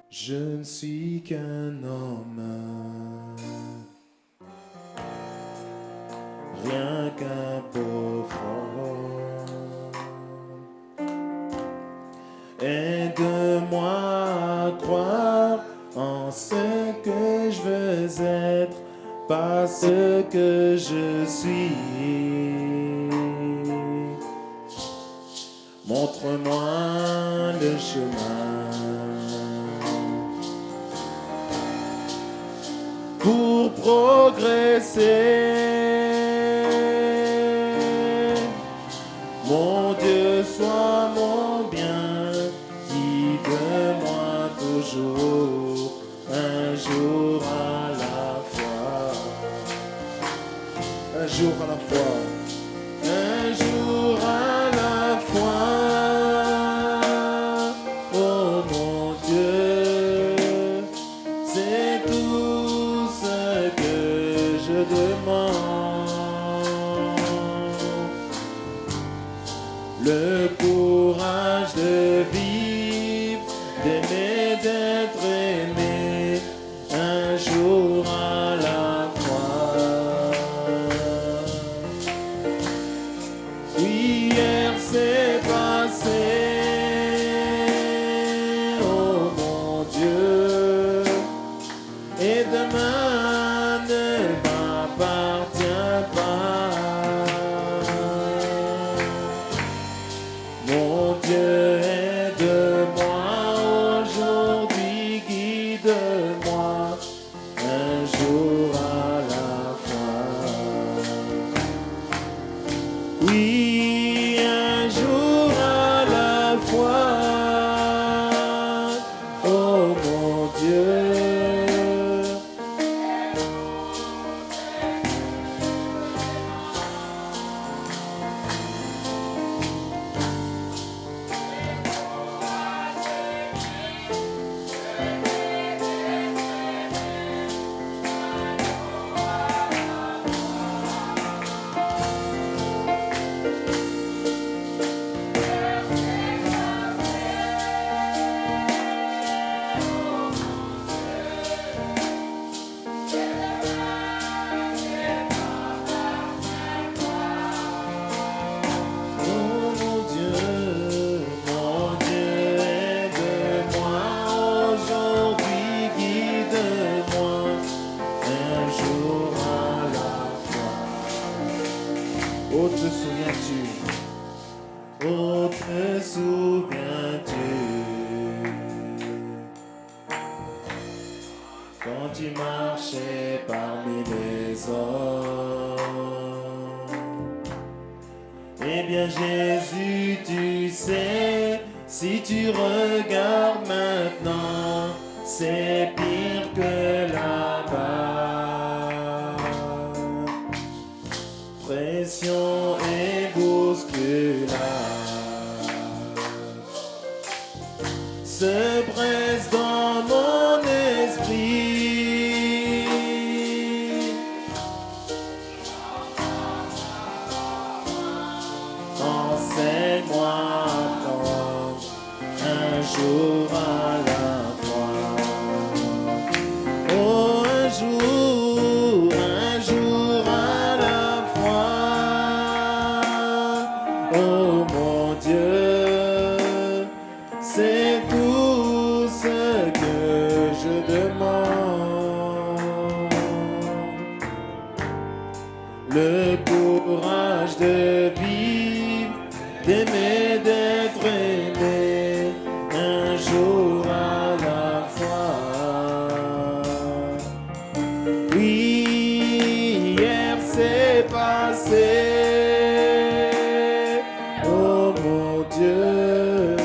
Je ne suis qu'un homme, rien qu'un pauvre homme. Aide-moi à croire en ce que je veux être, pas ce que je suis. Montre-moi le chemin pour progresser. Mon Dieu, sois mon bien, guide-moi toujours, un jour à la fois. Un jour à la fois. Un jour à la fois. Oh mon Dieu, c'est tout ce que je demande. Le courage de vivre, d'aimer, d'être aimé, un jour à la fois. Oui, hier c'est passé, oh mon Dieu, et demain ne m'appartient pas. Mon Dieu, aide-moi aujourd'hui, guide-moi, un jour à la fois. Oui, un jour à la fois, oh mon Dieu. Oh, te souviens-tu? Oh, te souviens-tu? Quand tu marchais parmi les hommes, eh bien Jésus, tu sais, si tu regardes maintenant, c'est pire que là-bas. Pression et bousculade se presse dans mon esprit. Enseigne-moi à prendre un jour à la fois. Oh, un jour à la fois. Oh mon Dieu, c'est tout ce que je demande. Le courage de vivre, d'aimer, d'être aimé, un jour à la fois. Oui, hier c'est passé, oh mon Dieu,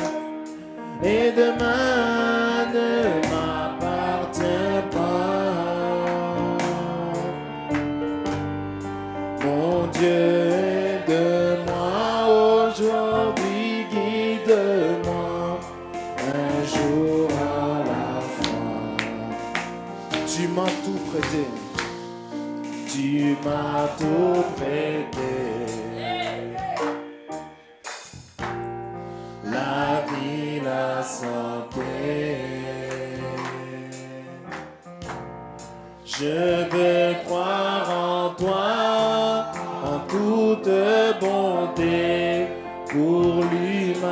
et demain ne m'appartient pas. Mon Dieu, aide-moi aujourd'hui, guide-moi, un jour à la fois. Tu m'as tout prêté, tu m'as tout prêté. La vie, la santé, Je veux croire en toi, en toute bonté pour l'humanité.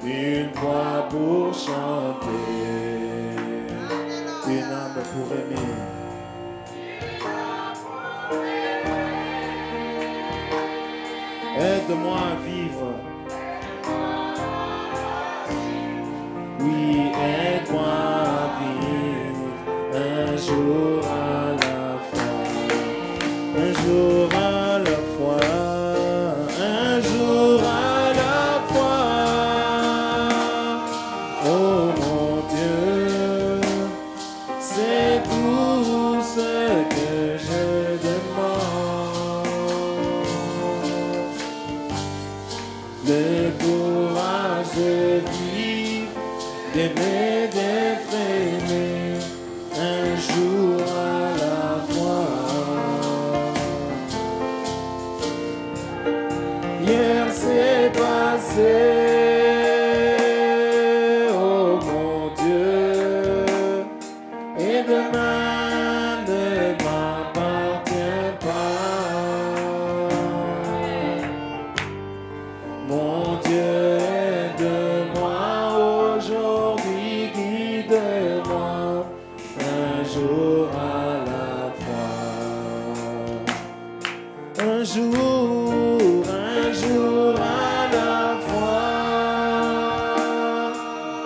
Une voix pour chanter, une âme pour aimer. Aide-moi à vivre. Oui, aide-moi à vivre un jour à la fois, un jour à la fois, un jour à la fois. Oh mon Dieu, c'est tout ce que je demande. Le courage de vivre, d'aimer, d'être aimé, un jour à la fois. Hier c'est passé, oh mon Dieu, et demain ne m'appartient pas. Mon Dieu, aide-moi aujourd'hui, guide-moi un jour à la fois. Un jour à la fois.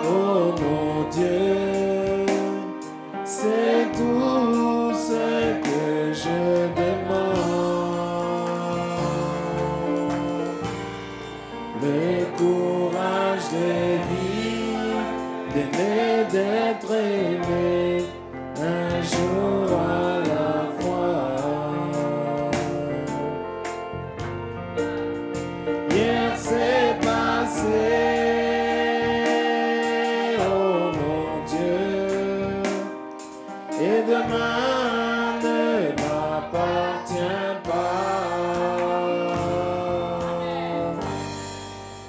Oh mon Dieu, c'est tout ce que je demande. Le courage de vivre, d'aimer, d'être aimé, un jour à la fois. Hier c'est passé, oh mon Dieu, et demain ne m'appartient pas.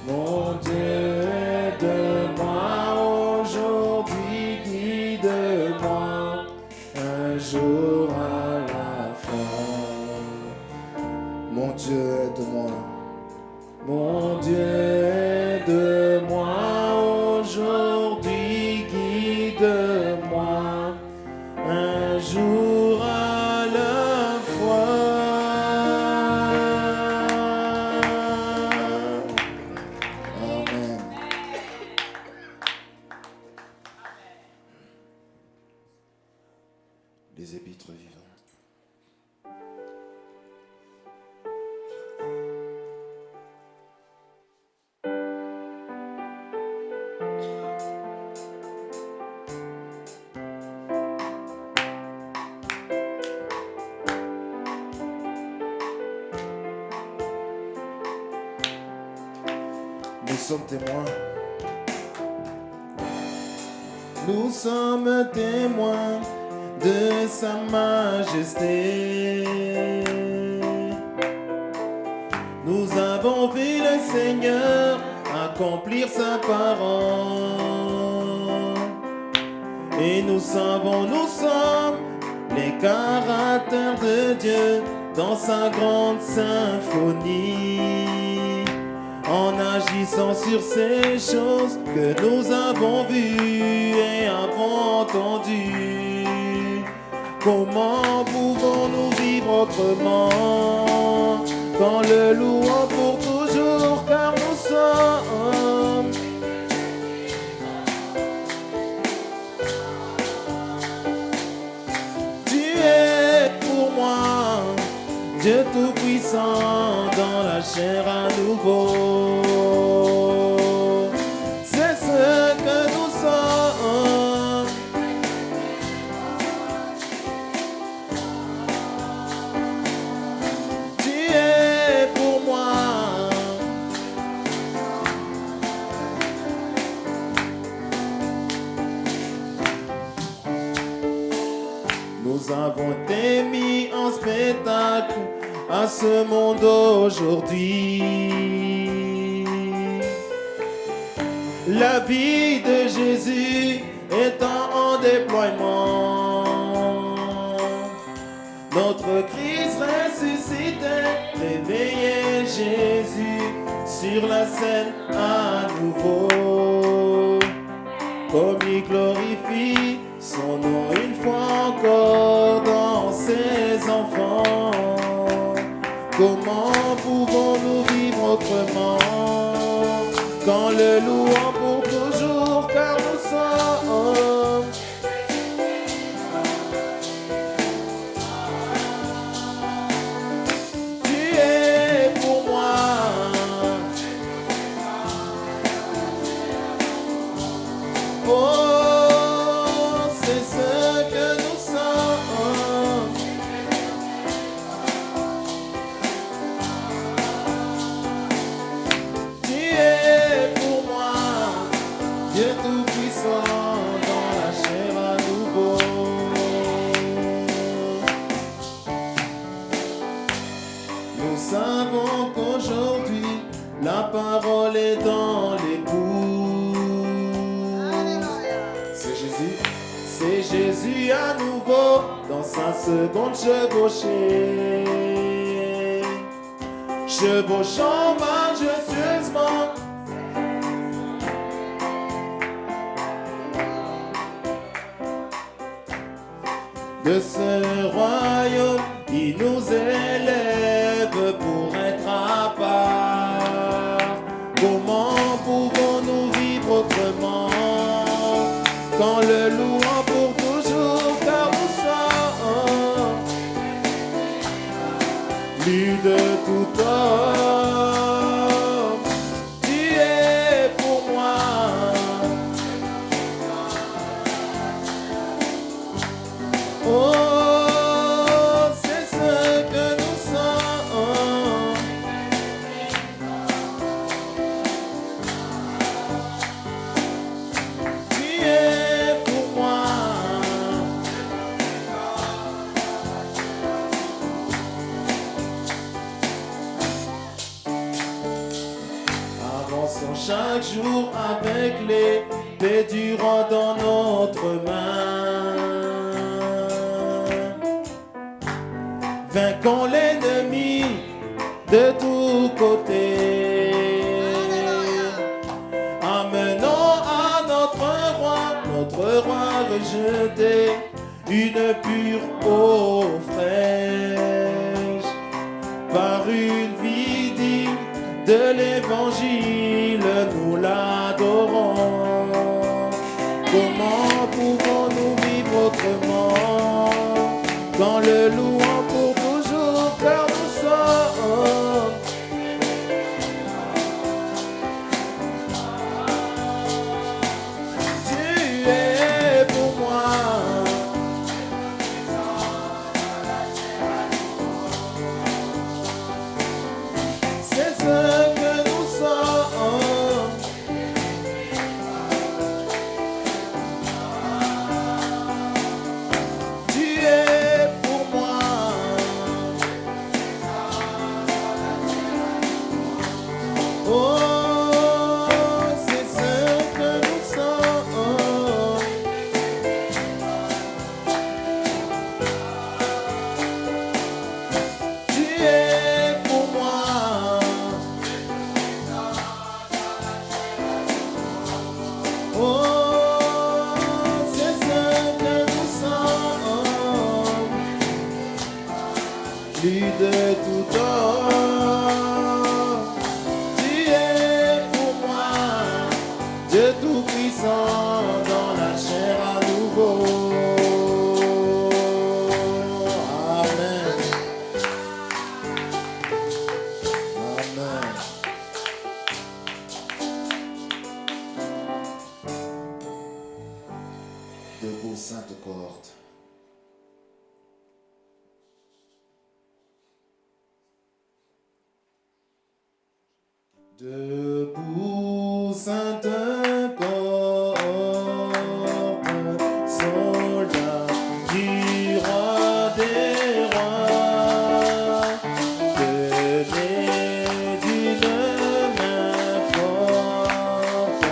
Mon Dieu, aide-moi aujourd'hui, guide-moi un jour à la fois. Mon Dieu, aide-moi. Mon Dieu, aide-moi aujourd'hui, guide-moi un jour à la fois. Amen. Les épîtres vivants. Nous sommes témoins. Nous sommes témoins de sa majesté. Nous avons vu le Seigneur accomplir sa parole. Et nous savons, nous sommes les caractères de Dieu dans sa grande symphonie. En agissant sur ces choses que nous avons vues et avons entendues, comment pouvons-nous vivre autrement qu'en le louant pour toujours, car nous sommes Tu es pour moi Dieu tout-puissant dans la chair à nouveau. C'est ce que nous sommes. Tu es pour moi. Nous avons été mis en spectacle à ce monde aujourd'hui. La vie de Jésus est en déploiement. Notre Christ ressuscité, réveillez Jésus sur la scène à nouveau. Comme il glorifie son nom une fois encore dans ses enfants. Comment pouvons-nous vivre autrement qu'en le louant pour toujours, car nous sommes tu es pour moi. Oh, c'est ce que nous sommes. Tu es pour moi, Dieu Tout-Puissant, dans la chair à nouveau. Nous savons qu'aujourd'hui, la parole est dans l'écoute. C'est Jésus à nouveau dans sa seconde chevauchée. Chevauchant majestueusement. De ce royaume, il nous élève pour être à part. Comment pouvons-nous vivre autrement qu'en le louant pour toujours, car nous sommes plus de tout homme. Tu es pour moi. Oh, c'est ce que nous sommes. Tu es pour moi. Avançons chaque jour avec l'épée durant dans notre main. Vainquons l'ennemi de tous côtés. Amenons à notre roi rejeté, une pure eau fraîche. Par une vie digne de l'évangile, nous l'adorons. Comment pouvons-nous vivre autrement qu'en le louant pour toujours, car nous sommes tu es pour moi. C'est ce que nous sommes. Tu es pour moi. Oh, c'est ce que nous sommes. Tu es pour moi. Oh, c'est ce que nous sommes. Plus de tout homme. Tu es pour moi, Dieu Tout-Puissant, dans la chair à nouveau. Amen. Amen. Debout, sainte cohorte. Debout, sainte cohorte, soldats du roi des rois, tenez d'une main forte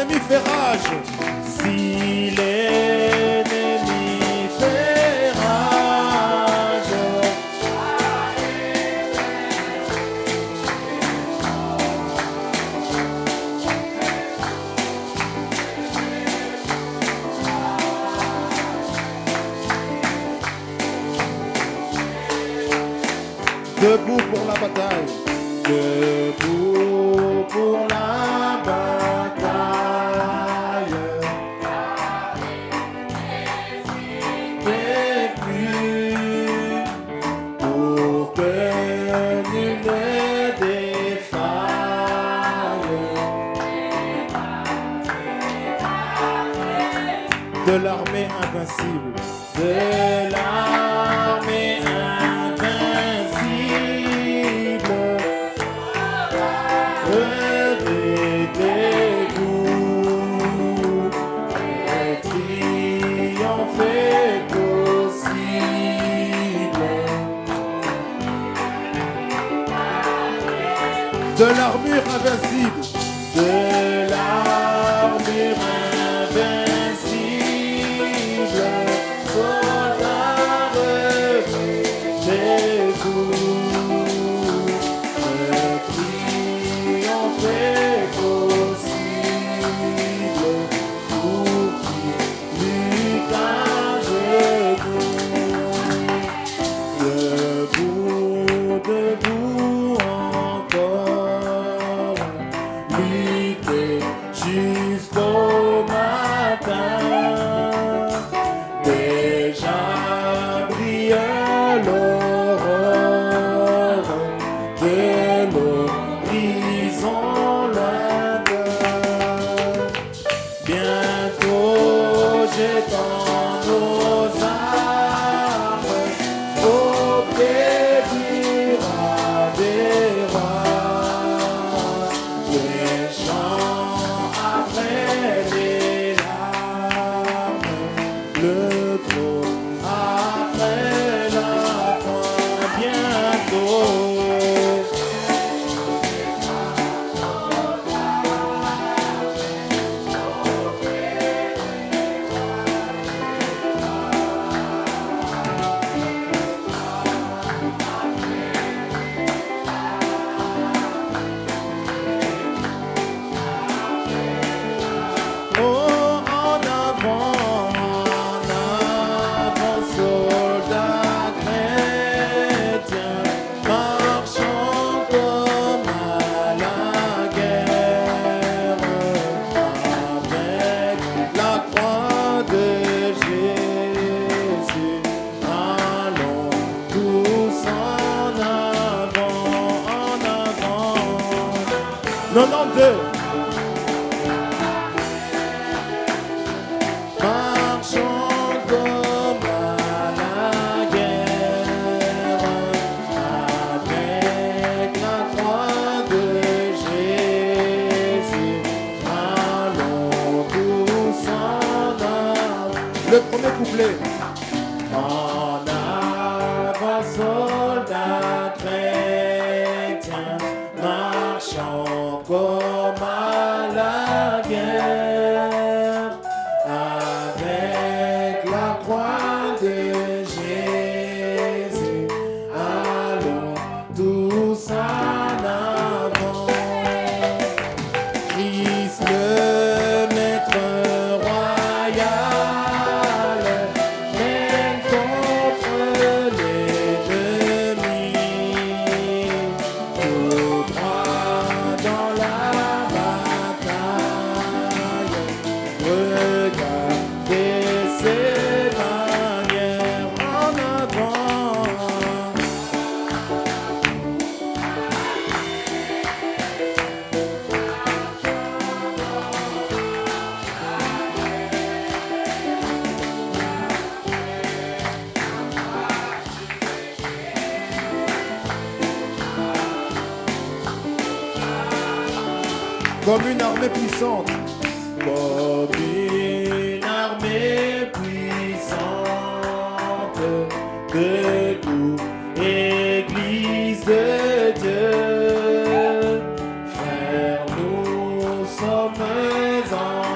l'ennemi fait rage, si l'ennemi fait rage, debout pour la bataille, debout pour la bataille, et plus pour que nul ne défaille, de l'armée invincible, de l'armée invincible, revêtez-vous, le triomphe est possible, de l'armure invincible, de l'armure invincible, soldats, revêtez-vous, le triomphe est possible pour qui lutte à genoux, debout encore, lutter jusqu'au matin. Déjà brille l'aurore de l'horizon lointain. Bientôt j'étends nos armes au pied du roi des rois. Les chants après les larmes, le trône après la croix. Bientôt oh, en avant, soldats chrétiens, marchant comme à la guerre, avec la croix de Jésus. Allons tous en avant. 92. Marchons comme à la guerre, avec la croix de Jésus. Allons tous en avant. Le premier couplet. En avant, soldats chrétiens, marchant comme à la guerre, avec la croix de Jésus. Allons tous en avant. Christ le maître royal mène contre l'ennemi, tout droit dans la bataille. Regardez ses manières en avant. Comme une armée puissante, comme une armée puissante, debout, Église de Dieu, frères, nous sommes en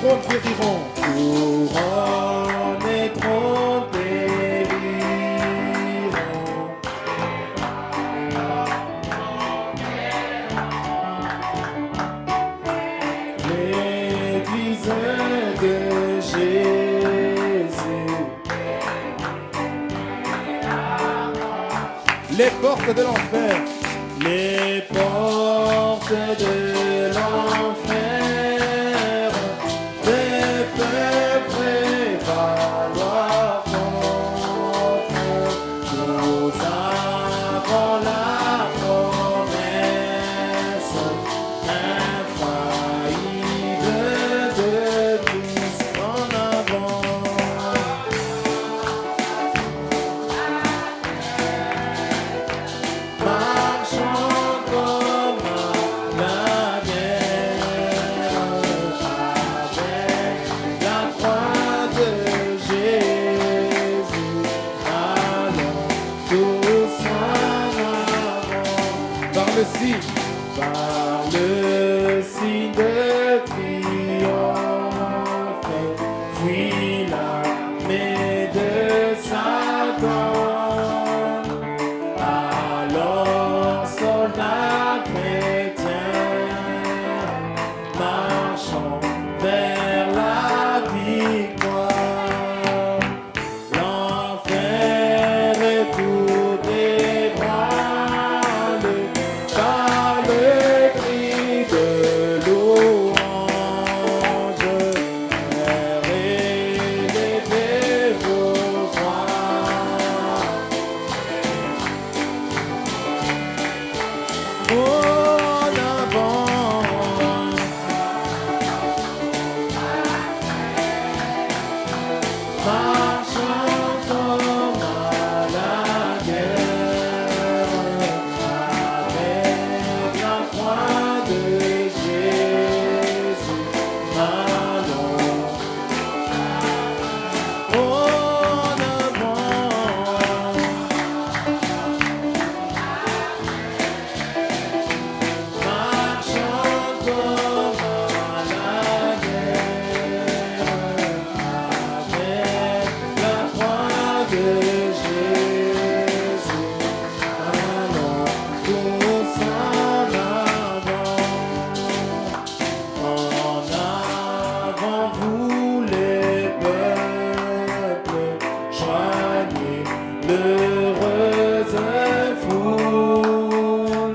trônes périront. Couronne et trônes périront. L'Église de Jésus. Les portes de l'enfer. Les portes de l'enfer ne peuvent prévaloir contre. Nous avons la promesse infaillible de Christ en avant. Marchons comme à la guerre avec la croix de Jésus. Allons tous en avant par le signe de triomphe. Fuis l'armée de Satan. Alors, soldats chrétiens, marchons vers la victoire. L'enfer est tout ébranlé par le cri de louange. Élevez vos voix. En avant, marchons comme à la guerre avec la croix de Jésus. Allons en avant. Marchons comme à la guerre avec la croix de Jésus. Allons tous en avant vous les peuples, joignez l'heureuse foule.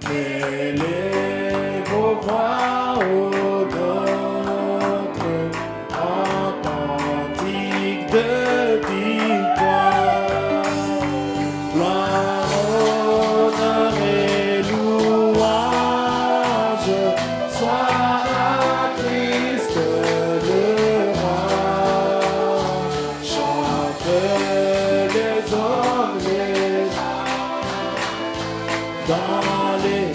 Mêlez vos voix aux nôtres en cantique de victoire. Gloire, honneur et louange soit à Christ le roi. Chante les hommes, les dans les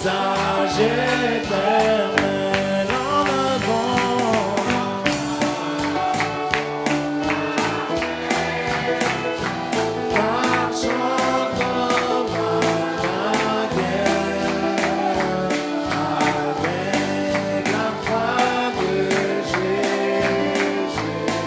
âges éternels en avant. Marchons comme à la guerre avec la croix de Jésus. En avant.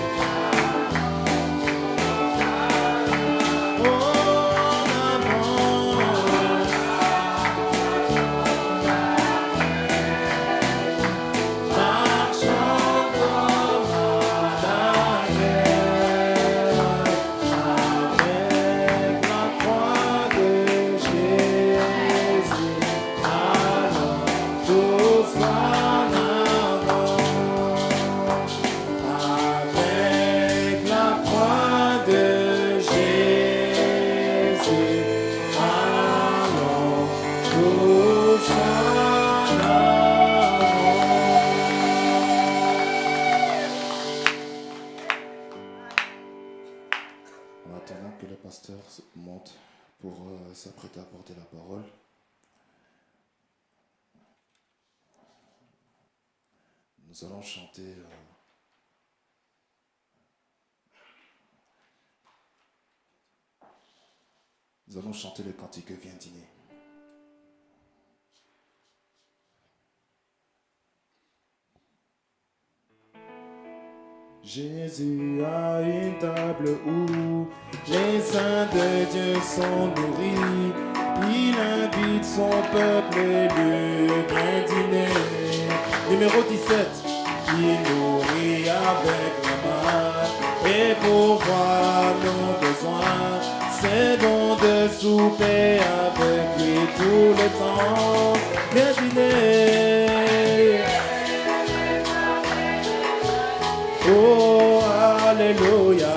Marchons comme à la guerre avec la croix de Jésus. Allons tous en avant avec la croix de Jésus. Allons tous en avant. En attendant que le pasteur monte pour s'apprêter à porter la parole, nous allons chanter le cantique Viens dîner. Jésus a une table où les saints de Dieu sont nourris. Il invite son peuple élu, viens dîner. Numéro 17, il nourrit avec la main et pourvoit nos besoins. C'est bon de souper avec lui tout le temps. Viens dîner. Oh, alléluia.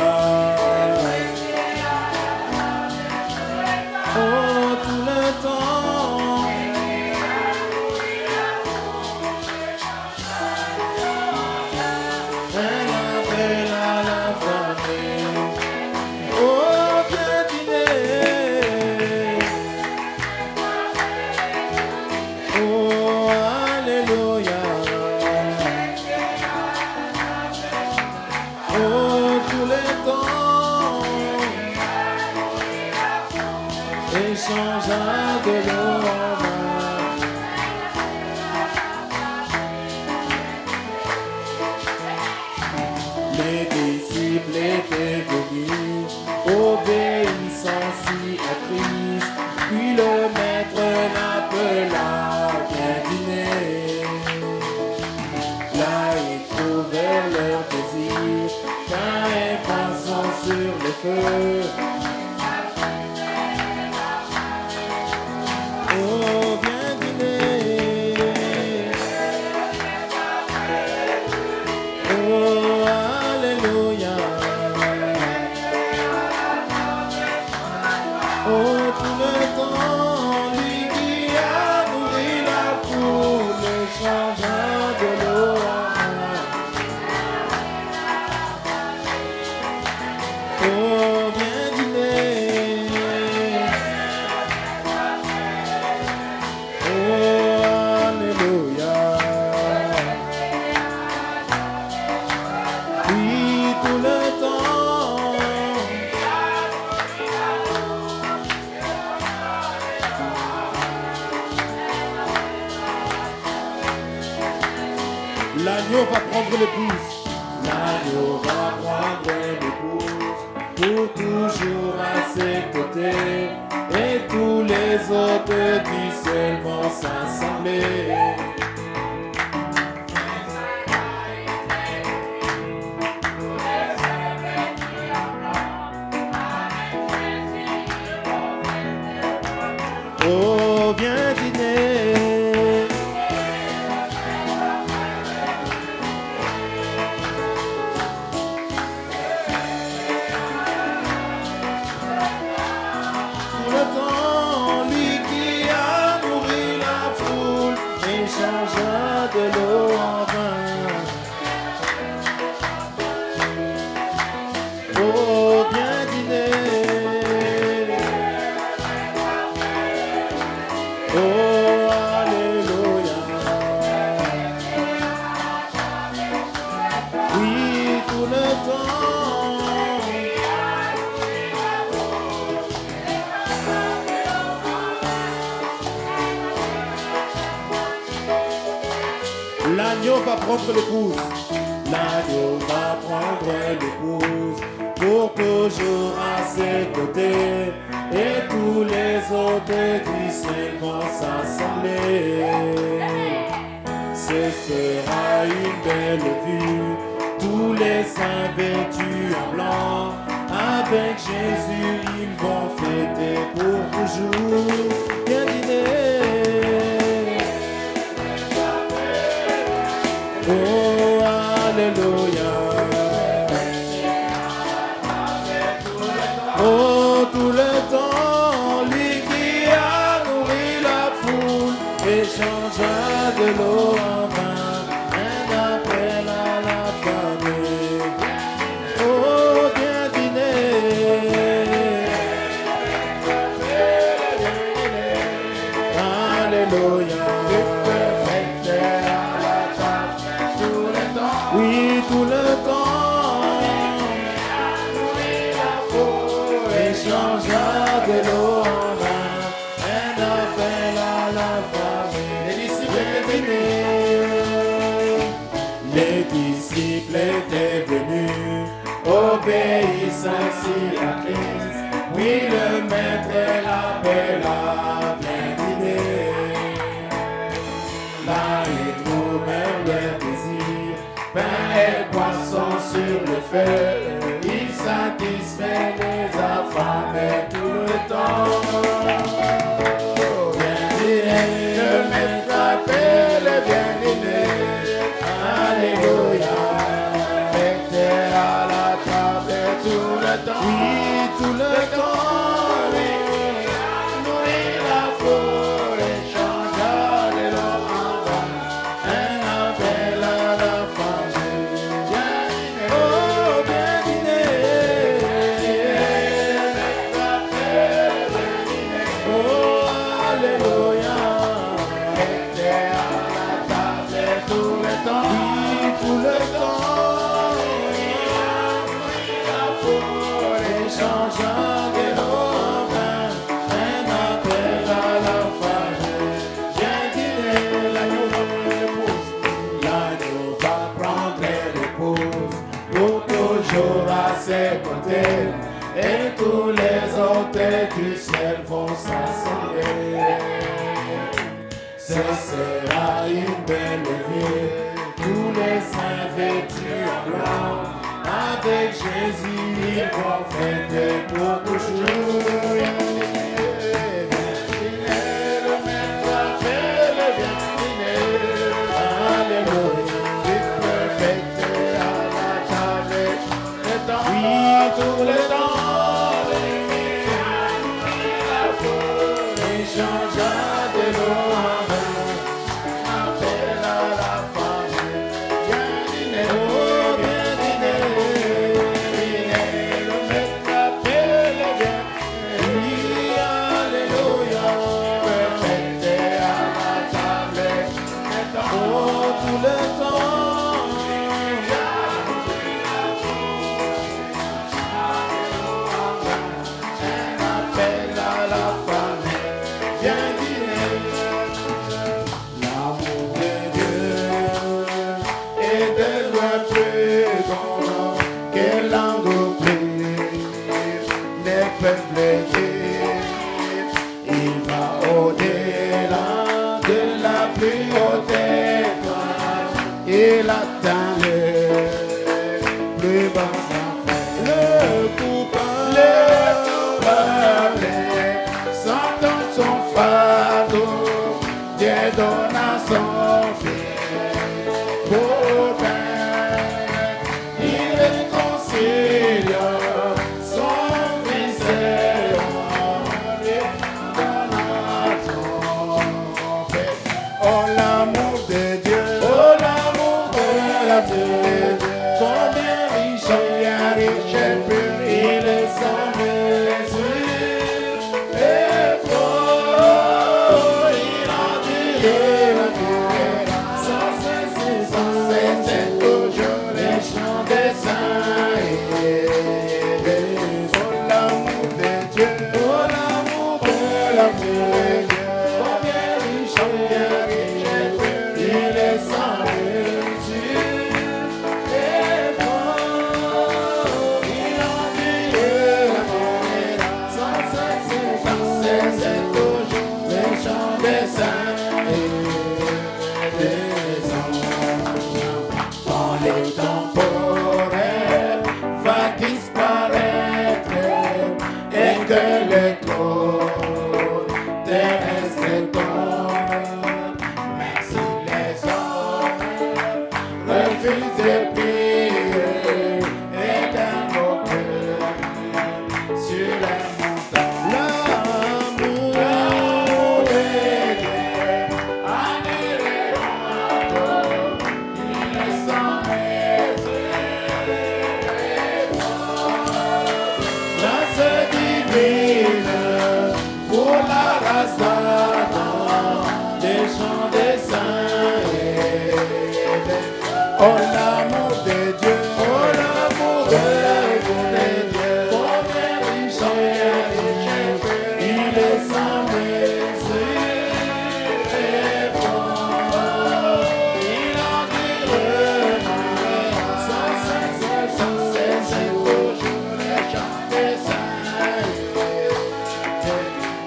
Oh, tout le temps. Un appel à la famille. Oh, viens dîner. Oh, alléluia. Oh, tout le temps. Échangea de l'eau en vin. Les disciples étaient venus, obéissant si à Christ. Puis le maître l'appela, viens dîner. Là ils trouvèrent leur désir, pain et poisson sur le feu. Oh, viens dîner. Oh, alléluia. Oh, tout le temps, lui qui a nourri la foule, changea de l'eau en vin. Oh, viens dîner. Oh, alléluia. Oui, tout le temps. L'agneau va prendre l'épouse. L'agneau va prendre l'épouse pour toujours à ses côtés. Et tous les autres du ciel vont s'assembler. Oh, viens dîner. Tout le temps, lui qui a nourri la foule et changea de l'eau en vin. Oh, viens dîner. Oh, alléluia. Oui, tout le temps. L'agneau va prendre l'épouse. L'agneau va prendre l'épouse pour toujours à ses côtés. Et tous les autres du ciel vont s'assembler. Ce sera une belle vue. Tous les saints vêtus en blanc. Avec Jésus, ils vont fêter pour toujours. Viens dîner. Oh, alléluia. Oh, tout le temps, lui qui a nourri la foule et changea de l'eau en vin, un appel à la famille. Oh, viens dîner. Alléluia. Oui, tout le temps. Et changea de l'eau en vin, un appel à la famille. Les disciples étaient venus. Les disciples étaient venus. s'assembler. Ce sera une belle vie, tous les saints vêtus en blanc, avec Jésus ils vont fêter pour toujours. Le maître a fait le bien dîner. Alléluia, tu peux fêter à la table, le temps, oui, tout le temps, la foule échangea de l'eau en vin, appelle à la famille, bien dîner, oh, bien dîner, le maître a fait le bien, oui, alléluia, fêter à la table, le temps, oh, tout le temps. Appelle à la famille, viens dîner. L'amour de Dieu est de loin plus grand que langue ne peuvent le dire. Il va au-delà de la plus haute étoile. Il atteint le plus bas enfant. Le coupable sentant son fardeau, Dieu donne à son fils pour peine. Il réconcilie son fils et lui donne à son père. Oh l'amour de Dieu, oh l'amour de Dieu, combien riche et pur, il est sans mesure et fort, il a duré la durée, sans cesser toujours les chants des saints. Oh l'amour de Dieu, oh l'amour de Dieu, combien riche et pur, il est sans mesure et fort, il a duré la durée, sans cesser toujours les chants des saints et des anges. Quand les temporels va disparaître et que le trône terrestre tombe, même si les hommes refusent de prier et d'invoquer sur la montagne l'amour de Dieu, annulera il est sans mesure et fort. Grâce divine pour la race d'Adam, des chants des saints et des oh l'amour de Dieu, oh l'amour de Dieu, combien riche et pur, il est sans mesure et fort, il a duré sans cesser toujours les chants des saints.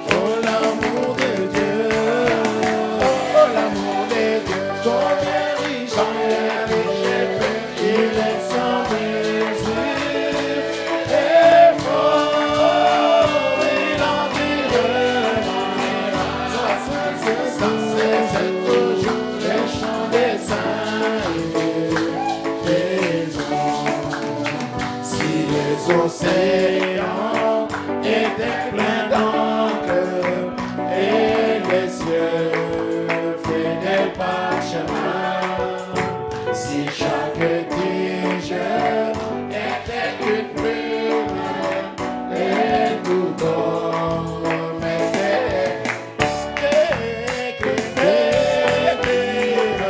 Oh l'amour de Dieu, oh l'amour de Dieu, combien riche et pur, il est sans mesure et fort, il a duré sans cesser toujours les chants des saints et des anges. Si les océans étaient pleins d'encre et les cieux faisaient parchemin, si chaque tige était une plume et tout homme était écrire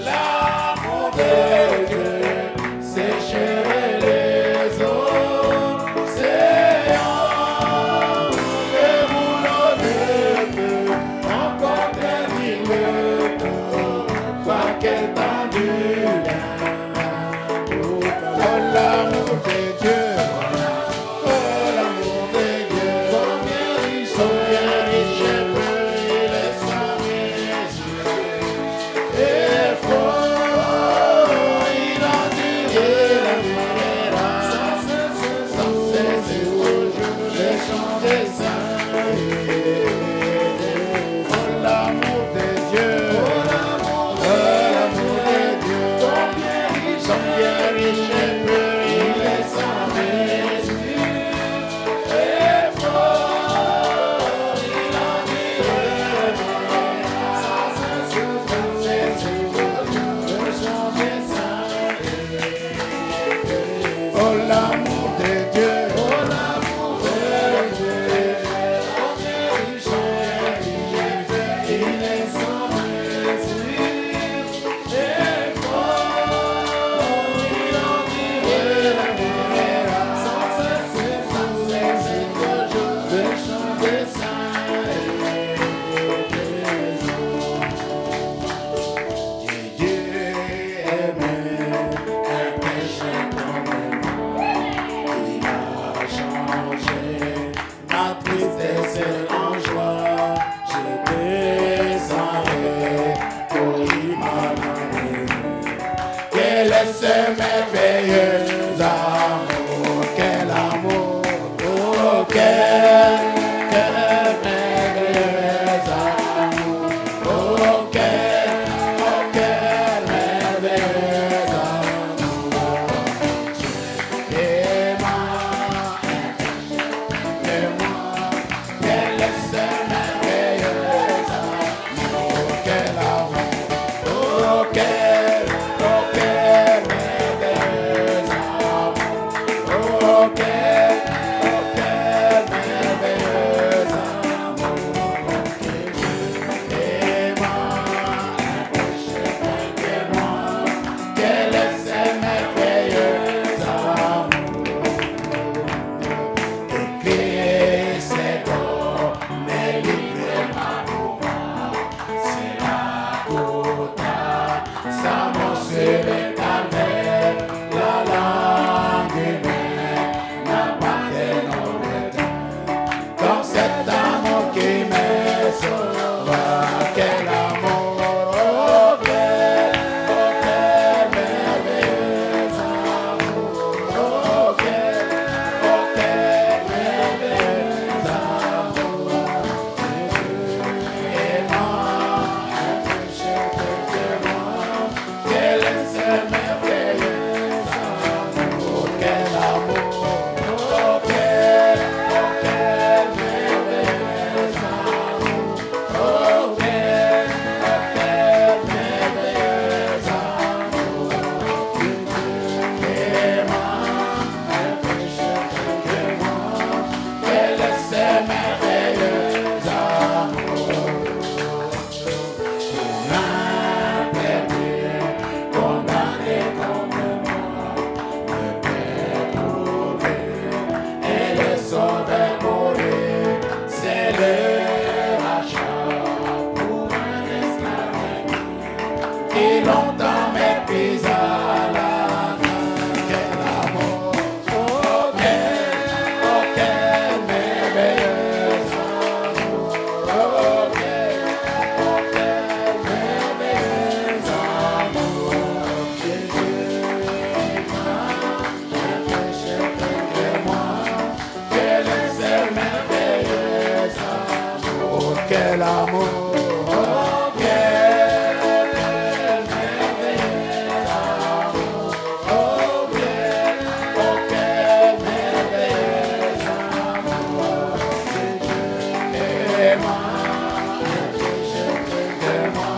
l'amour de Dieu sécherait les océans. c'est en joie, je descendrai pour Emmanuel. Quel est ce merveilleux amour, quel amour, oh quel merveilleux amour, oh quel merveilleux amour. Tu m'as et moi, quel est ce merveilleux amour, quel amour, oh quel merveilleux amour, oh quel merveilleux amour. Et moi, quel est ce merveilleux amour. Écrit c'est bon, mais libre ma voix, c'est la côte, ça monte sur les calvaires, la langue humaine n'a pas de nom de temps. Comme cet amour qui me sauve, quel amour, oh quel merveilleux amour, oh quel merveilleux amour. Et moi, un péché que moi, quel est ce merveilleux amour, quel amour, oh quel merveilleux amour, oh quel merveilleux amour. Et moi, un péché que moi, quel est ce merveilleux amour. Un perdu, condamné comme moi, le Père trouvé et le Sauveur mouru, c'est le rachat pour un esclave qui longtemps méprisa la main. Quel amour, oh quel merveilleux amour, oh quel merveilleux amour. Jésus m'a péché que moi, quel est ce merveilleux amour, quel amour, oh quel merveilleux amour, oh quel merveilleux amour. Et moi, péché que moi,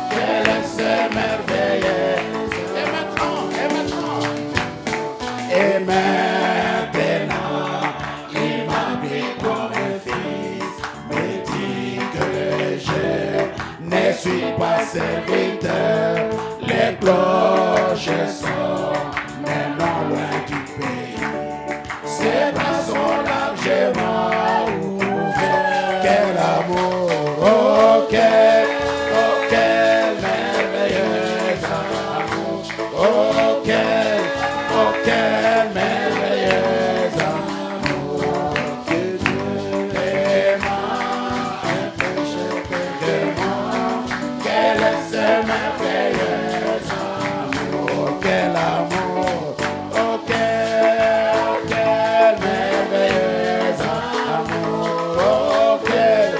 quel est ce merveilleux. Et maintenant, il m'a pris comme un fils, me dit que je ne suis pas serviteur. Les cloches sont maintenant loin du pays. Ses bras sont largement ouverts. Quel amour, oh quel merveilleux amour, oh quel merveilleux amour. Que Dieu aima un péché que moi, quel est ce merveilleux amour, quel amour, oh quel merveilleux amour, oh quel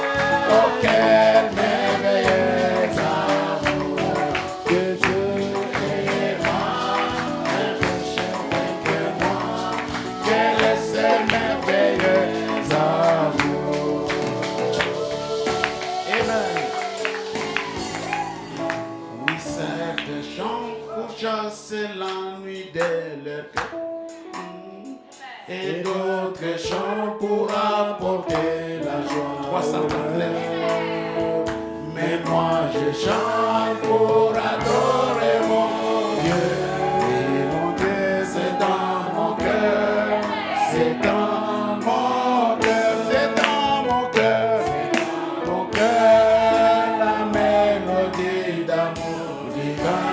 merveilleux amour. Que Dieu aima un péché que moi, quel est ce merveilleux amour. Amen. Oui, cette chant pour chasser l'ennui de leur cœur. Et d'autres chants pour apporter la joie. 339. Mais moi je chante pour adorer mon Dieu. Et mon Dieu c'est dans mon cœur. C'est dans mon cœur. C'est dans mon cœur. Mon cœur, la mélodie d'amour divin.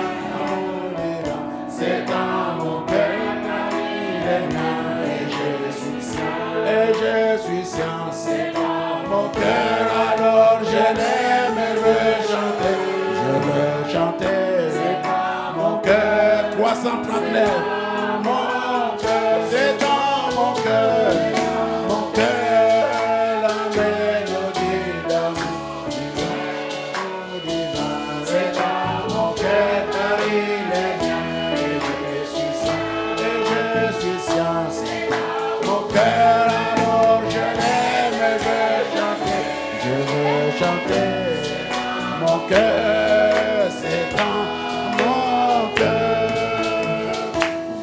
C'est dans mon cœur. Et je suis science, c'est dans mon cœur alors je l'aime et veux chanter. Je veux chanter, mon cœur, 339. Mon cœur, c'est dans mon cœur, la mélodie d'amour divin. C'est dans mon cœur, car il est bien, et je suis sien, c'est dans mon cœur, alors je l'aime et veux chanter. Je veux chanter, mon cœur, c'est dans mon cœur.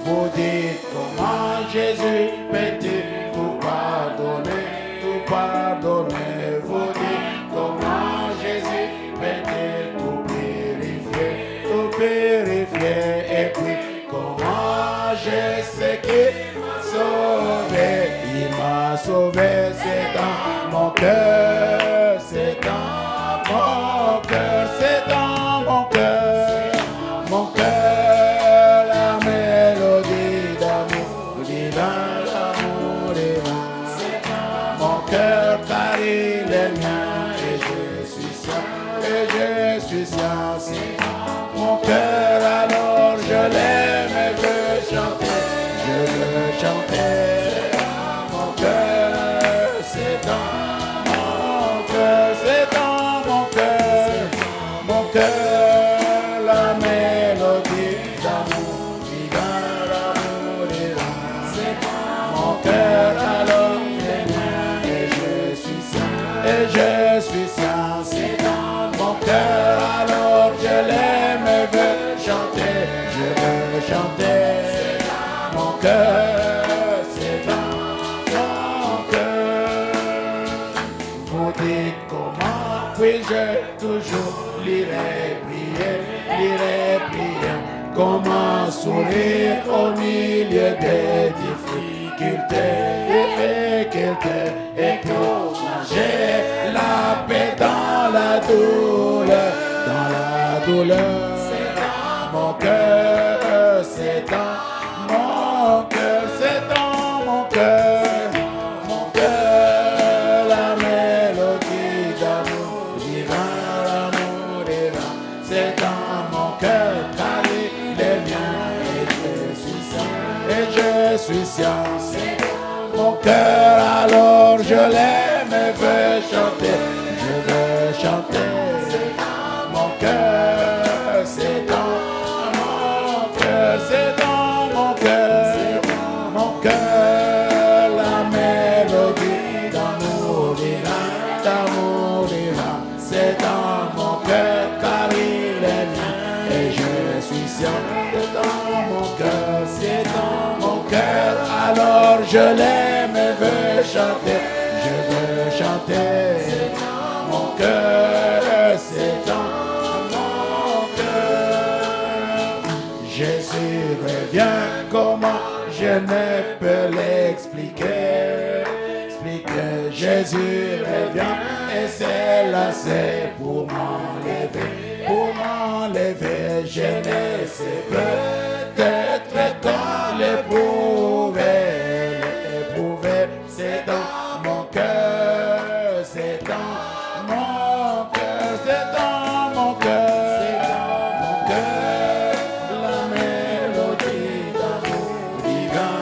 Vous dites comment Jésus peut-il tout pardonner, tout pardonner. Vous dites comment Jésus peut-il tout purifier, et puis comment je sais qu'il m'a sauvé. Il m'a sauvé, c'est dans mon cœur, c'est dans mon cœur, c'est dans mon cœur, la mélodie d'amour divin, l'amour divin. C'est dans mon cœur, car il est mien, et je suis sien, c'est dans mon cœur, alors je l'aime et veux chanter, je veux chanter. Mon cœur, c'est dans mon cœur, c'est dans mon cœur, la mélodie d'amour divin, l'amour divin. C'est dans mon cœur, alors il est mien, et je suis sien, c'est dans mon cœur, alors je l'aime et veux chanter, je veux chanter. Mon cœur, c'est dans mon cœur. Vous dites comment puis-je toujours l'irai prier, comment sourire au milieu des difficultés, et comment j'ai la paix dans la douleur, C'est dans mon cœur, c'est dans mon cœur, c'est dans mon cœur, la mélodie d'amour divin, l'amour divin. C'est dans mon cœur, car il est mien, et je suis sien, c'est dans mon cœur, alors je l'aime et veux chanter, je veux chanter. C'est dans mon cœur, c'est dans mon cœur, c'est dans mon cœur, la mélodie d'amour divin, c'est dans mon cœur, car il est mien, et je suis sien, c'est dans mon cœur, c'est dans mon cœur, alors je l'aime et veux chanter, je veux chanter, c'est dans mon cœur, c'est dans mon cœur. Jésus revient, comment je ne peux l'expliquer. Jésus revient, et c'est là, c'est pour m'enlever, je ne sais peut-être quand l'éprouver, c'est dans mon cœur, c'est dans mon cœur, c'est dans mon cœur, la mélodie d'amour divin,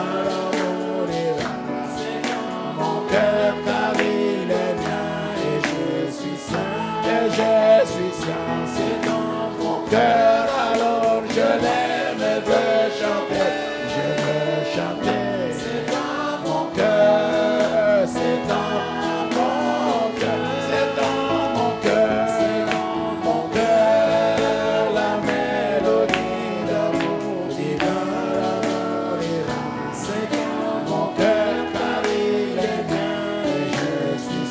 c'est dans mon cœur, car il est mien, et je suis sien, c'est dans mon cœur, alors je l'aime et veux chanter, je veux chanter. C'est dans mon cœur, c'est dans mon cœur, c'est dans mon cœur, la mélodie d'amour divin, c'est dans mon cœur, car il est mien, et je suis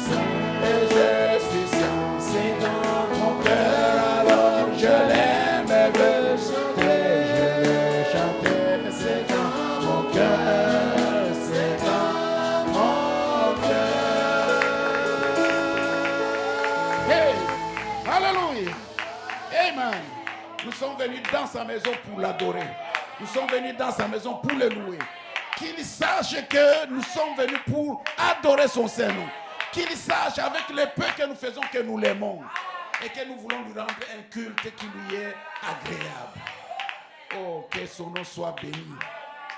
sien, c'est dans mon cœur, alors je l'aime et veux chanter, c'est dans mon cœur, c'est dans mon cœur. Hey, alléluia, amen. Nous sommes venus dans sa maison pour l'adorer. Nous sommes venus dans sa maison pour le louer. Qu'il sache que nous sommes venus pour adorer son Saint-Nom. Qu'il sache avec le peu que nous faisons que nous l'aimons. Et que nous voulons lui rendre un culte qui lui est agréable. Oh, que son nom soit béni.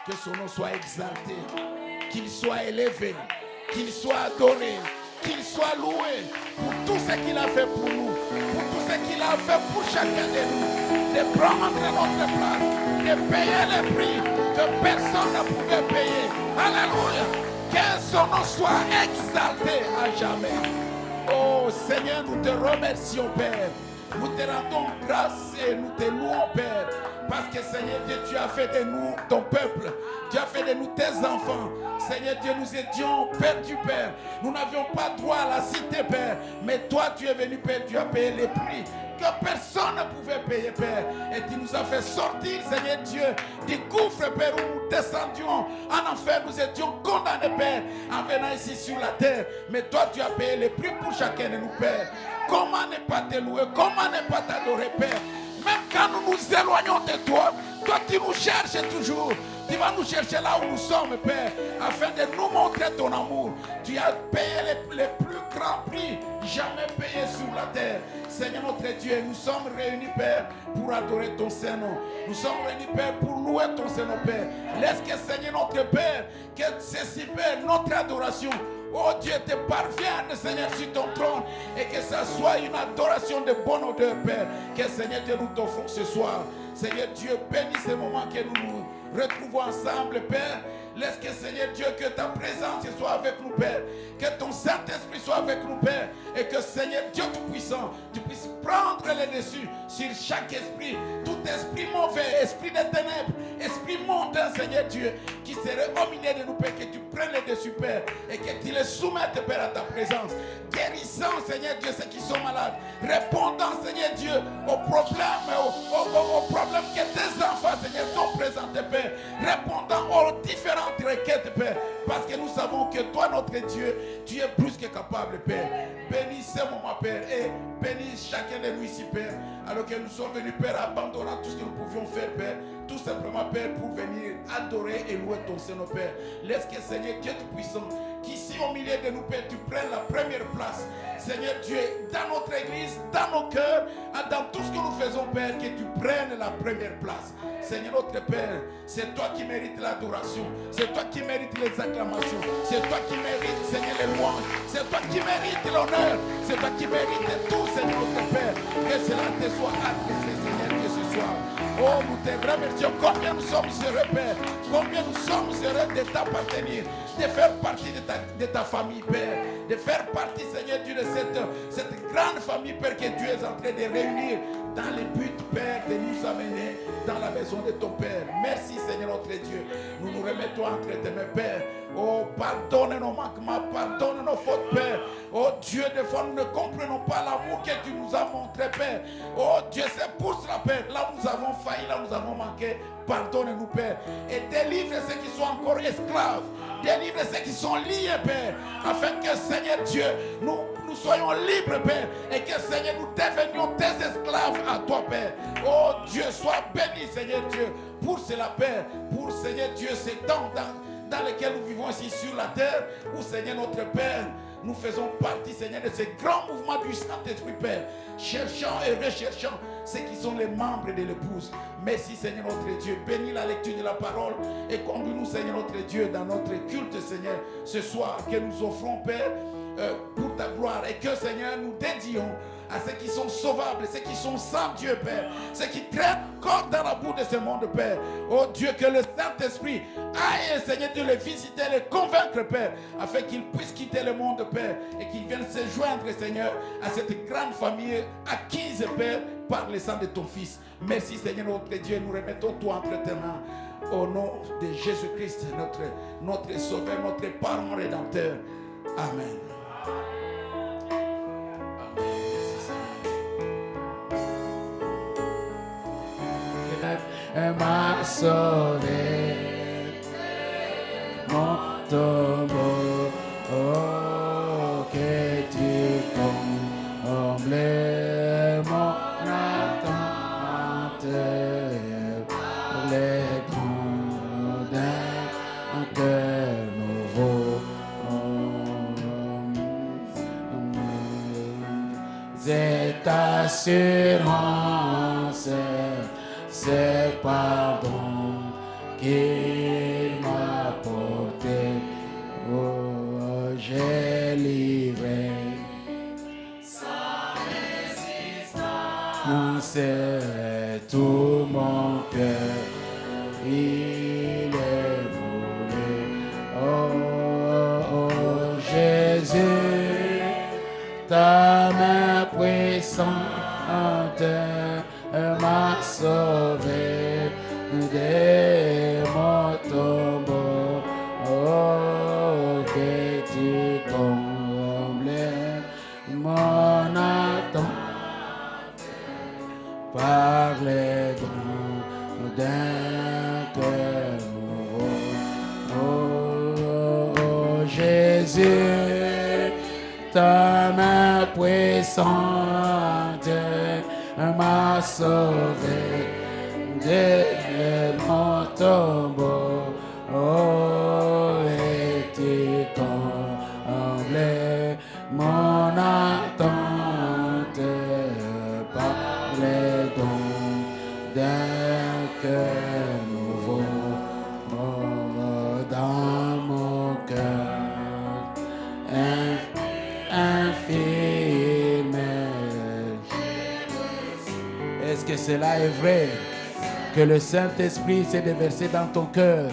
Que son nom soit exalté. Qu'il soit élevé. Qu'il soit adoré. Qu'il soit loué pour tout ce qu'il a fait pour nous. Pour tout ce qu'il a fait pour chacun de nous. De prendre notre place. De payer le prix que personne ne pouvait payer. Alléluia. Que son nom soit exalté à jamais. Oh Seigneur, nous te remercions, Père. Nous te rendons grâce et nous te louons, Père. Parce que Seigneur Dieu, tu as fait de nous ton peuple. Tu as fait de nous tes enfants. Seigneur Dieu, nous étions perdus, Père. Nous n'avions pas droit à la cité, Père. Mais toi, tu es venu, Père. Tu as payé les prix que personne ne pouvait payer, Père. Et tu nous as fait sortir, Seigneur Dieu, du gouffre, Père, où nous descendions en enfer. Nous étions condamnés, Père, en venant ici sur la terre. Mais toi, tu as payé les prix pour chacun de nous, Père. Comment ne pas te louer? Comment ne pas t'adorer, Père? Même quand nous nous éloignons de toi, toi, tu nous cherches toujours. Tu vas nous chercher là où nous sommes, Père, afin de nous montrer ton amour. Tu as payé les plus grands prix jamais payés sur la terre. Seigneur notre Dieu, nous sommes réunis, Père, pour adorer ton Saint-Nom. Nous sommes réunis, Père, pour louer ton Saint-Nom, Père. Laisse que, Seigneur notre Père, que ceci, Père, notre adoration, oh Dieu, te parvienne, Seigneur, sur ton trône. Et que ça soit une adoration de bonne odeur, Père. Que, Seigneur Dieu, nous t'offrons ce soir. Seigneur Dieu, bénis ces moments que nous retrouvons ensemble, Père. Laisse que, Seigneur Dieu, que ta présence soit avec nous, Père. Que ton Saint-Esprit soit avec nous, Père. Et que, Seigneur Dieu Tout-Puissant, tu puisses prendre les dessus sur chaque esprit. Tout esprit mauvais, esprit de ténèbres, esprit mondain, Seigneur Dieu, qui serait au milieu de nous, Père. Que tu prennes les dessus, Père. Et que tu les soumettes, Père, à ta présence. Guérissant, Seigneur Dieu, ceux qui sont malades. Répondant, Seigneur Dieu, aux problèmes, aux problèmes que tes enfants, Seigneur, t'ont présentés, Père. Répondant aux différentes requêtes, Père. Parce que nous savons que toi, notre Dieu, tu es plus que capable, Père. Bénis ce moment, Père. Et bénis chacun de nous ici, Père. Alors que nous sommes venus, Père, abandonnant tout ce que nous pouvions faire, Père. Tout simplement, Père, pour venir adorer et louer ton Seigneur, Père. Laisse que, Seigneur Dieu Tout-Puissant, qu'ici au milieu de nous, Père, tu prennes la première place. Seigneur Dieu, dans notre église, dans nos cœurs, dans tout ce que nous faisons, Père, que tu prennes la première place. Seigneur notre Père, c'est toi qui mérites l'adoration. C'est toi qui mérites les acclamations. C'est toi qui mérites, Seigneur, les louanges. C'est toi qui mérites l'honneur. C'est toi qui mérites tout, Seigneur notre Père. Que cela te soit adressé, Seigneur Dieu, ce soir. Oh, nous te remercions. Combien nous sommes heureux, Père. Combien nous sommes heureux de t'appartenir, de faire partie de ta famille, Père. De faire partie, Seigneur Dieu, de cette grande famille, Père, que Dieu est en train de réunir dans le but, Père, de nous amener dans la maison de ton Père. Merci, Seigneur notre Dieu. Nous nous remettons entre tes mains, Père. Oh, pardonne nos manquements, pardonne nos fautes, Père. Oh Dieu, des fois nous ne comprenons pas l'amour que tu nous as montré, Père. Oh Dieu, c'est pour cela, Père. Là où nous avons failli, là où nous avons manqué, pardonne-nous, Père. Et délivre ceux qui sont encore esclaves. Délivre ceux qui sont liés, Père. Afin que, Seigneur Dieu, nous soyons libres, Père. Et que, Seigneur, nous devenions tes esclaves à toi, Père. Oh Dieu, sois béni, Seigneur Dieu, pour cela, Père. Pour, Seigneur Dieu, ces temps dans lesquels nous vivons ici sur la terre, où, Seigneur notre Père, nous faisons partie, Seigneur, de ces grands mouvements du Saint-Esprit, Père, cherchant et recherchant ceux qui sont les membres de l'épouse. Merci, Seigneur notre Dieu. Bénis la lecture de la parole et conduis-nous, Seigneur notre Dieu, dans notre culte, Seigneur, ce soir que nous offrons, Père, pour ta gloire, et que, Seigneur, nous dédions à ceux qui sont sauvables, ceux qui sont sans Dieu, Père, ceux qui traînent encore dans la boue de ce monde, Père. Oh Dieu, que le Saint-Esprit aille, Seigneur, de les visiter, les convaincre, Père, afin qu'ils puissent quitter le monde, Père, et qu'ils viennent se joindre, Seigneur, à cette grande famille acquise, Père, par le sang de ton Fils. Merci, Seigneur notre Dieu, nous remettons tout entre tes mains. Au nom de Jésus-Christ, notre Sauveur, notre parent rédempteur. Amen. M'a sauvé, mon tombeau, oh, que tu combles mon attente, les coups d'un cœur nouveau, cette assurance, ce pardon qu'il m'a porté. Oh, j'ai livré sa résistance, tout mon cœur, il est voulu. Oh, oh, Jésus, ta main puissante m'a sauvé de mon tombeau. Oh, que tu combles mon attente par les dons d'un cœur nouveau. Oh, oh, Jésus, ta main puissante m'a sauvé de mon tombeau. Oh, et tu combles mon attente par les dons d'un cœur nouveau. Oh, dans mon cœur infirme. Est-ce que cela est vrai? Que le Saint-Esprit s'est déversé dans ton cœur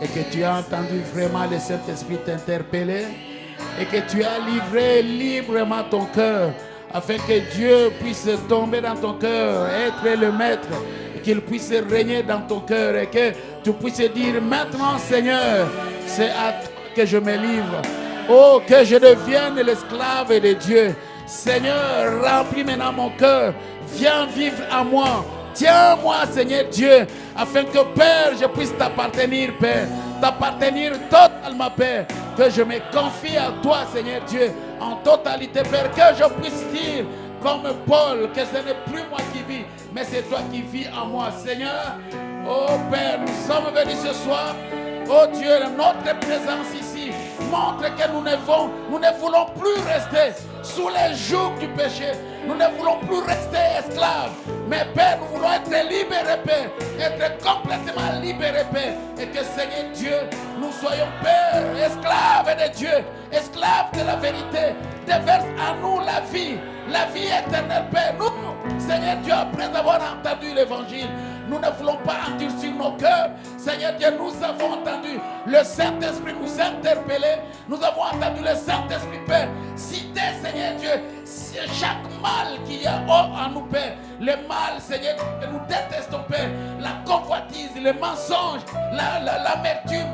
et que tu as entendu vraiment le Saint-Esprit t'interpeller et que tu as livré librement ton cœur afin que Dieu puisse tomber dans ton cœur, être le maître, et qu'il puisse régner dans ton cœur et que tu puisses dire maintenant Seigneur, c'est à toi que je me livre. Oh, que je devienne l'esclave de Dieu. Seigneur, remplis maintenant mon cœur, viens vivre en moi. Tiens-moi, Seigneur Dieu, afin que, Père, je puisse t'appartenir, Père. T'appartenir totalement, Père. Que je me confie à toi, Seigneur Dieu, en totalité, Père. Que je puisse dire, comme Paul, que ce n'est plus moi qui vis, mais c'est toi qui vis en moi, Seigneur. Oh, Père, nous sommes venus ce soir. Oh Dieu, notre présence ici montre que nous ne voulons plus rester sous les jougs du péché. Nous ne voulons plus rester esclaves. Mais Père, nous voulons être libérés, Père. Être complètement libérés, Père. Et que Seigneur Dieu, nous soyons, Père, esclaves de Dieu, esclaves de la vérité. Déverse à nous la vie éternelle, Père. Nous, Seigneur Dieu, après avoir entendu l'évangile, nous ne voulons pas endurcir nos cœurs. Seigneur Dieu, nous avons entendu le Saint-Esprit nous interpeller. Nous avons entendu le Saint-Esprit, Père, citer, Seigneur Dieu, chaque mal qu'il y a en nous, Père. Le mal, Seigneur, que nous détestons, Père. La convoitise, le mensonge, l'amertume,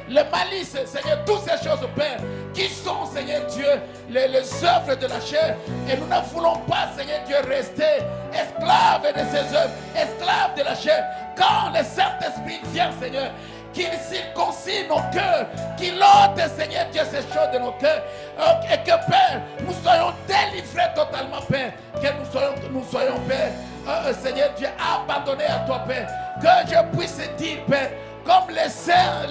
le malice, Seigneur, toutes ces choses, Père, qui sont, Seigneur Dieu, les œuvres de la chair. Et nous ne voulons pas, Seigneur Dieu, rester esclaves de ces œuvres, esclaves de la chair. Quand le Saint-Esprit vient, Seigneur, qu'il circoncis nos cœurs, qu'il ôte, Seigneur Dieu, ces choses de nos cœurs, et que, Père, nous soyons délivrés totalement, Père, que nous soyons, Père, Seigneur Dieu, abandonnés à toi, Père, que je puisse dire, Père, comme les saints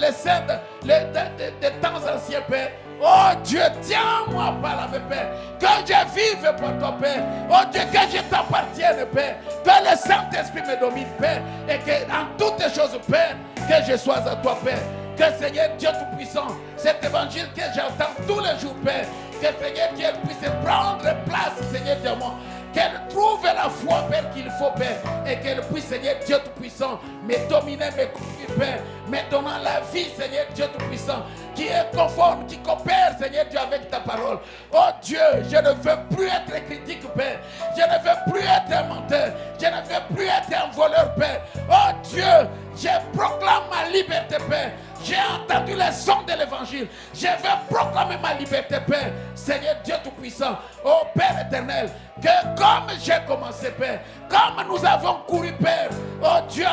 des temps anciens, Père. Oh Dieu, tiens-moi par la main, Père. Que je vive pour toi, Père. Oh Dieu, que je t'appartienne, Père. Que le Saint-Esprit me domine, Père. Et que en toutes choses, Père, que je sois à toi, Père. Que Seigneur Dieu Tout-Puissant, cet évangile que j'entends tous les jours, Père, que Seigneur Dieu puisse prendre place, Seigneur Dieu, moi. Qu'elle trouve la foi, Père, qu'il faut, Père. Et qu'elle puisse, Seigneur Dieu Tout-Puissant, me dominer, me conduire, Père. Me donnant la vie, Seigneur Dieu Tout-Puissant, qui est conforme, qui coopère, Seigneur Dieu, avec ta parole. Oh Dieu, je ne veux plus être critique, Père. Je ne veux plus être un menteur. Je ne veux plus être un voleur, Père. Oh Dieu, je proclame ma liberté, Père. J'ai entendu les sons de l'évangile. Je veux proclamer ma liberté, Père. Seigneur Dieu Tout-Puissant. Oh Père éternel, que comme j'ai commencé, Père, comme nous avons couru, Père, oh Dieu,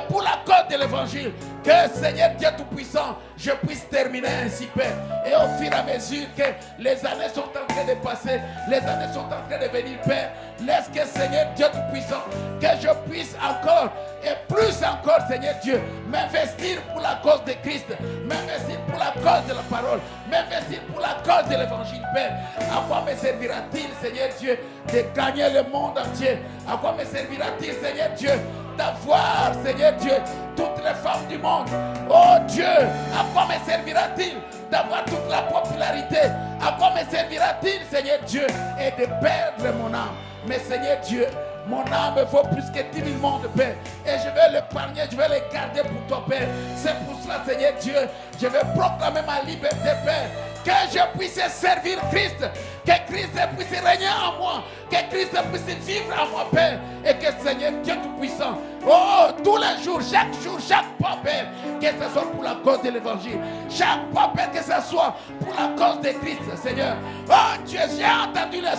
pour la cause de l'évangile, que Seigneur Dieu Tout-Puissant, je puisse terminer ainsi, Père. Et au fur et à mesure que les années sont en train de passer, les années sont en train de venir, Père, laisse que Seigneur Dieu Tout-Puissant, que je puisse encore et plus encore, Seigneur Dieu, m'investir pour la cause de Christ, m'investir pour la cause de la parole, m'investir pour la cause de l'évangile, Père. À quoi me servira servira-t-il, Seigneur Dieu, de gagner le monde entier? À quoi me servira-t-il, Seigneur Dieu, d'avoir, Seigneur Dieu, toutes les femmes du monde? Oh Dieu, à quoi me servira-t-il d'avoir toute la popularité? À quoi me servira-t-il, Seigneur Dieu, et de perdre mon âme? Mais Seigneur Dieu, mon âme vaut plus que 10 000 mondes, Père. Et je vais l'épargner, je vais les garder pour toi, Père. C'est pour cela, Seigneur Dieu, je vais proclamer ma liberté, Père. Que je puisse servir Christ. Que Christ puisse régner en moi. Que Christ puisse vivre en moi, Père. Et que Seigneur Dieu Tout-Puissant, oh, tous les jours, chaque pas, Père, que ce soit pour la cause de l'évangile. Chaque pas, Père, que ce soit pour la cause de Christ, Seigneur. Oh Dieu, j'ai entendu le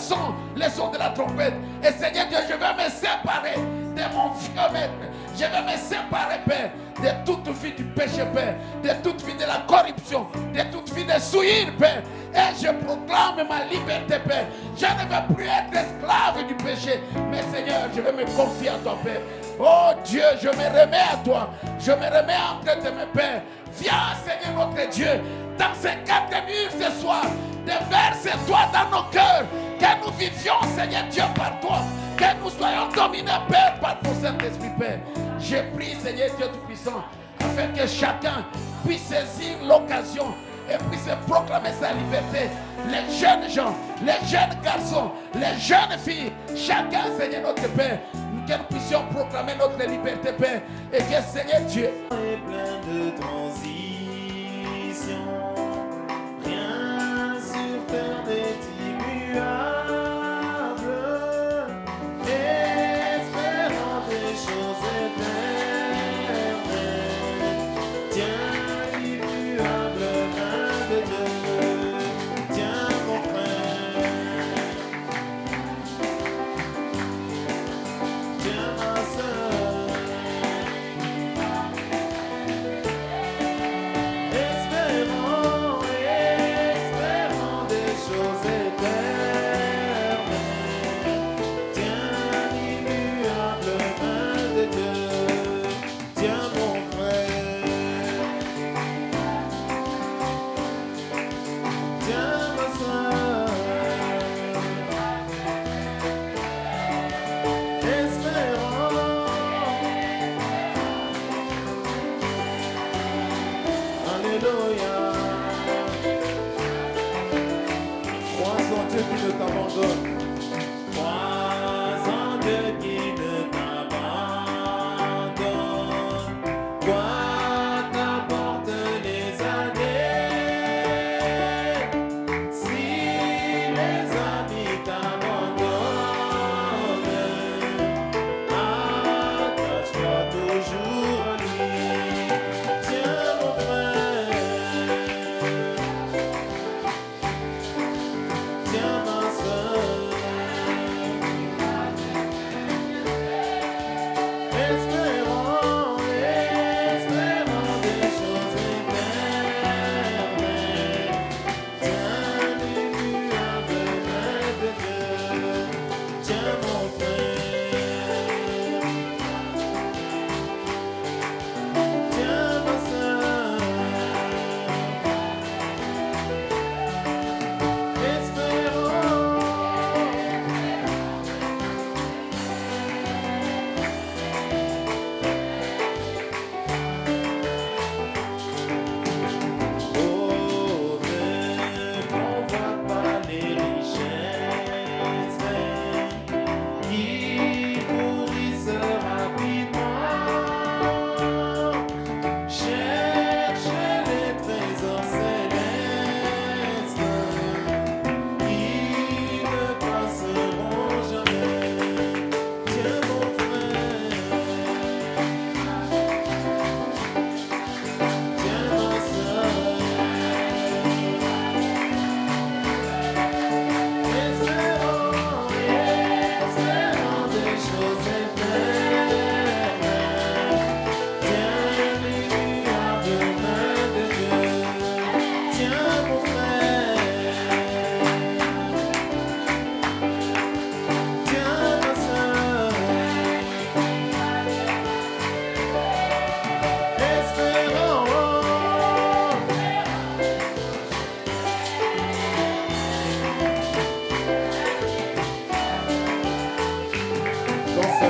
son de la trompette. Et Seigneur Dieu, je vais me séparer de mon vieux maître. Je vais me séparer, Père, de toute vie du péché, Père, de toute vie de la corruption, de toute vie de souillure, Père. Et je proclame ma liberté, Père. Je ne veux plus être esclave du péché, mais Seigneur, je vais me confier à toi, Père. Oh Dieu, je me remets à toi. Je me remets entre tes mains, Père. Viens, Seigneur notre Dieu, dans ces 4 murs ce soir, déverse-toi dans nos cœurs, que nous vivions, Seigneur Dieu, par toi. Que nous soyons dominés, Père, par ton Saint-Esprit, Père. Je prie, Seigneur Dieu Tout-Puissant, afin que chacun puisse saisir l'occasion et puisse proclamer sa liberté. Les jeunes gens, les jeunes garçons, les jeunes filles, chacun, Seigneur notre Père, que nous puissions proclamer notre liberté, Père. Et que, Seigneur Dieu, est plein de transition. Rien sur terre n'est immuable. Espérant des choses éternelles. Tiens, immuable main de Dieu. Tiens, mon frère. Tiens, ma soeur.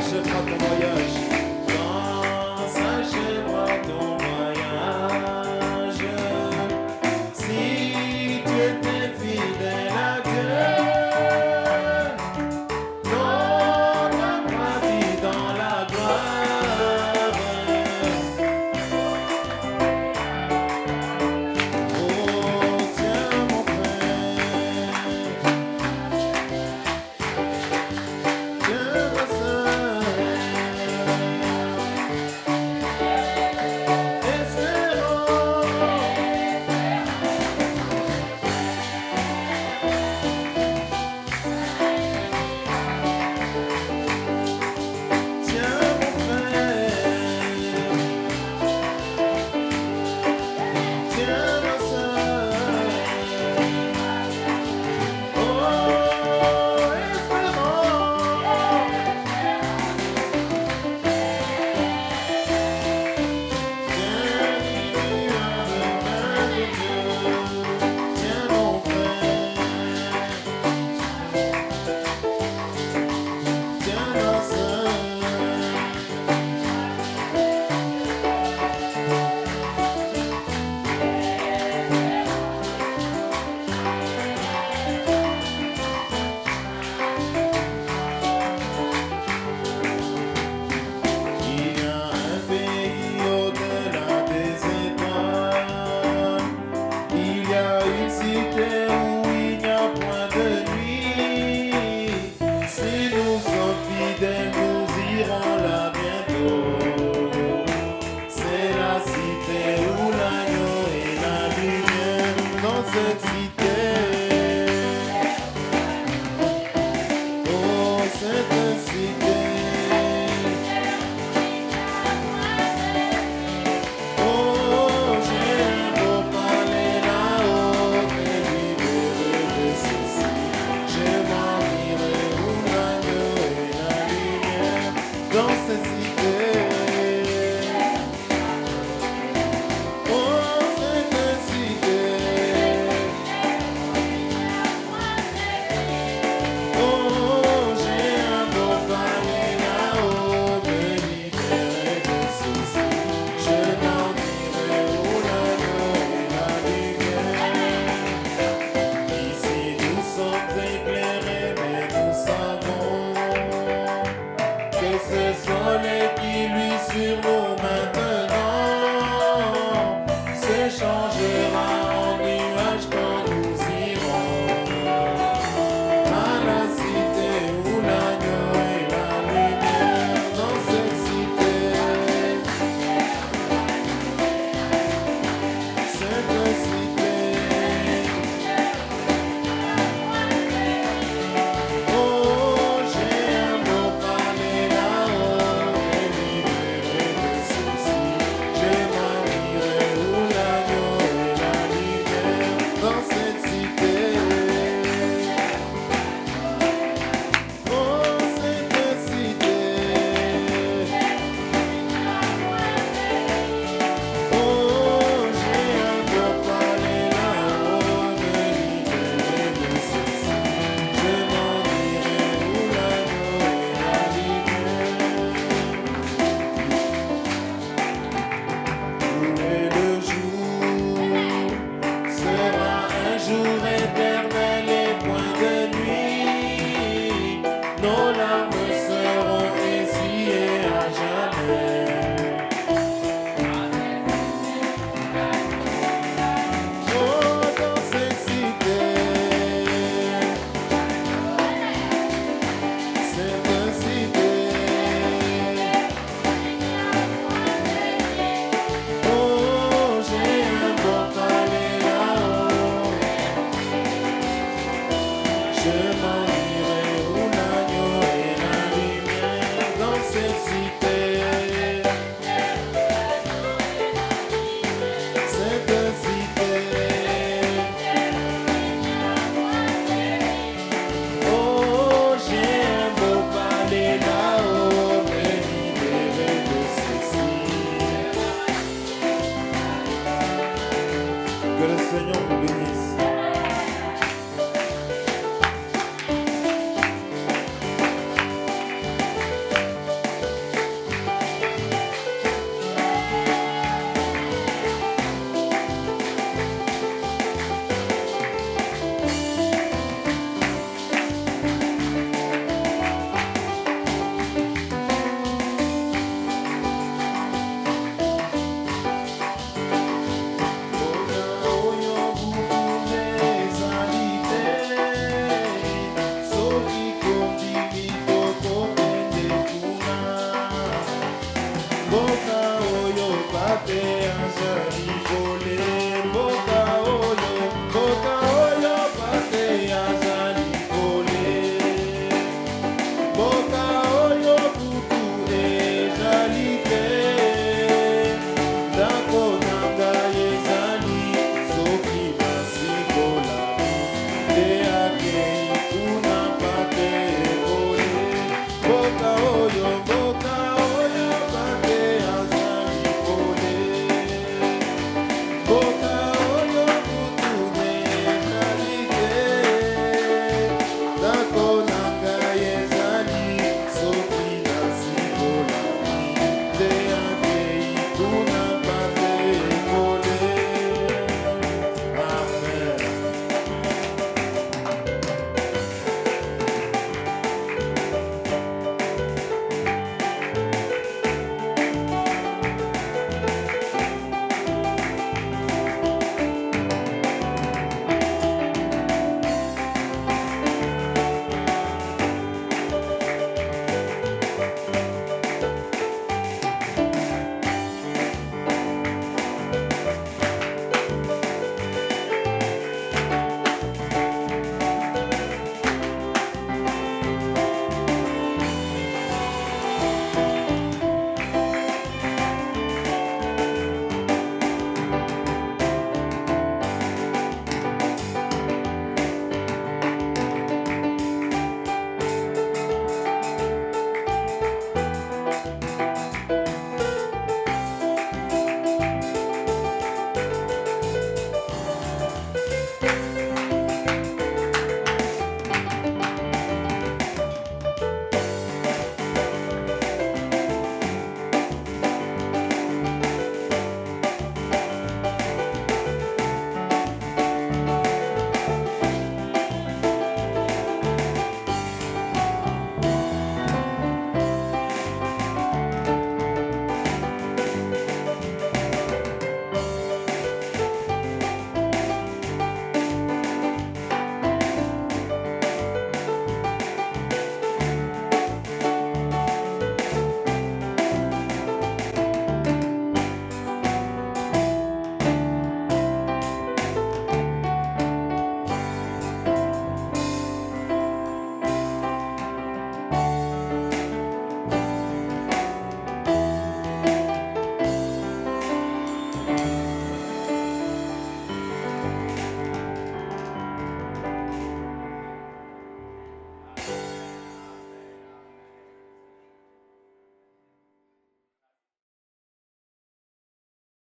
s'achèvera ton voyage. Quand s'achèvera ton voyage. Si tu étais fidèle à Dieu, notre paradis dans la gloire. Oh, tiens mon frère, tiens ma sœur, cette cité. Oh, cette cité. Oh, j'ai un beau palais là-haut, mais libéré de ceci. Je m'en irai où l'agneau et la lumière. Dans